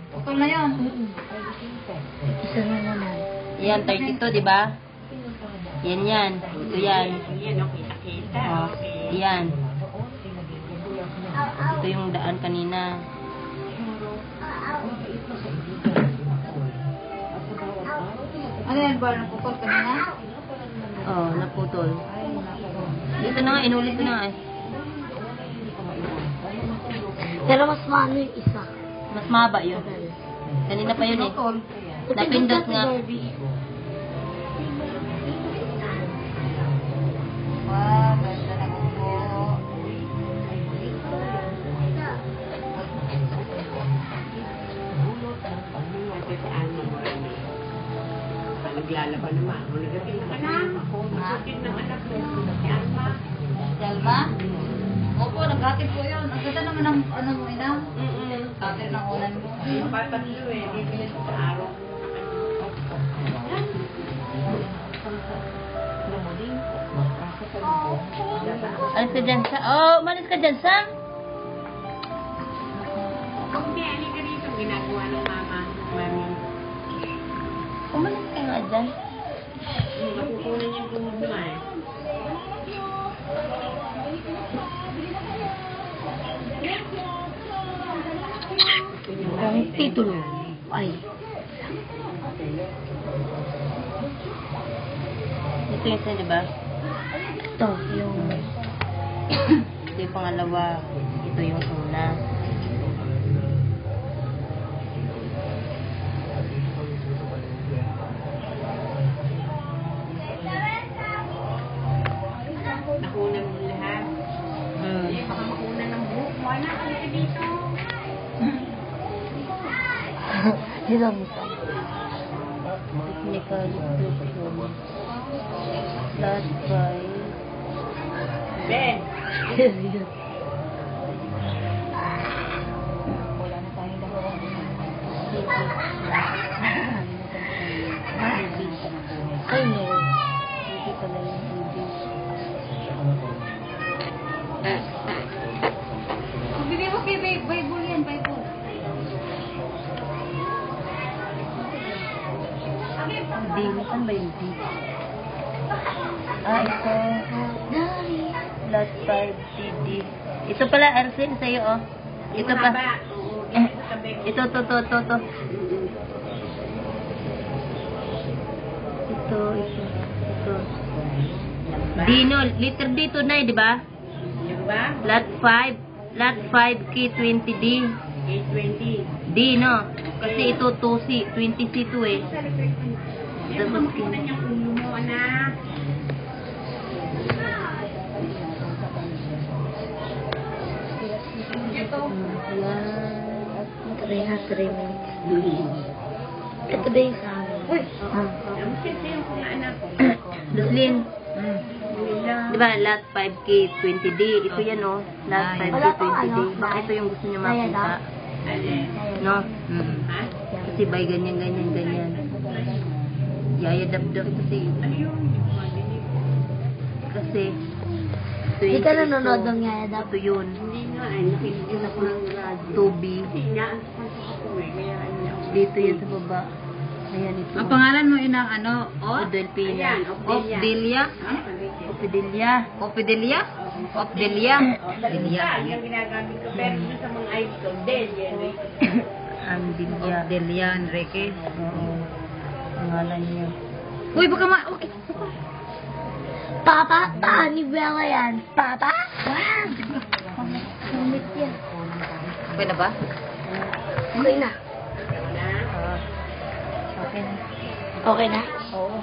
Okay na yan. Isa na naman. Yan, 32, di ba? Yan yan. Ito yan. Oh, yan. Ito yung daan kanina. Ano yan ba? Napupol kanina? Oh, naputol. Dito na nga, inulit ko na nga eh. Pero mas maano yung isa. Mas mahaba yun. Kanina pa yun eh. Napindot nga. Wow, ganda na po. Naglalaban naman. Nagating ka na. Nagating ng anak mo. Jalma? Opo, naghatid po yun. Ang ganda naman ng ano mo, ina? Hatid ng ulan mo. Patatlo eh. Bibili sa araw. Alis ka dyan sa... Oh, umalis ka dyan sa... Hindi, alin ka rito. Ginagawa ng mama. Mami. Umalis ka nga dyan. Napupunan yung tumog na eh. Ang titulo ay Ito yung isa, di ba? ito yung Ito yung pangalawa. Ito yung una. Nakunan mo lahat. Eh, baka makunan ng buhok. Wala ka dito. hilang isa. Technical description. Last by... Ben! Wala na tayong dalawa. Ay, no. Hindi pala yung hindi. Bibigay mo kay Bible yan, Bible. D. Saan ba yung D? Ah, ito. Last 5 CD. Ito pala, Arsen, sa'yo, oh. Ito pa. Ito, to. Ito. Dino, letter D to na, di ba? Yung ba? Lot 5. Lot 5, key 20D. 820. D, no? Kasi ito 2C, 20C2 eh. Yan, mamakita niyang ulo mo, anak. Ito. Try na 3 minutes. Ito ba yung sa amin? Uy! Ang cute yung mga anak ko. Luslin. Di ba, lot 5K 20D. Ito yan, no? Lot 5K 20D. Baka ito yung gusto niyo makita. No? Ha? Kasi by ganyan. Yayadabdab kasi. Ano yun? Kasi Hindi ka nanonood ng Yayadab? ito yun. Hindi nga, ay nakikinig ako ng radyo. 2B. Kasi inaantapan ko eh, kaya ano ako. Dito yan sa baba. Ayan ito. Ang pangalan mo, ina, ano? Odelpina. Ayan, Opdelia? Ha? Pagkikita. Opidelia. Opdelia? Opdelia? Opdelia. Yung ginagamit ko, pero dun sa mga ID ko, Del, yan. Andilia. Opdelia, Enrique. Oo. Pangalan niya. Uy, baka okay. Papa? Ni Bella yan. Papa? Wow! Sumit yan. Okay na ba? Okay na. Okay na. Okay na? Oo.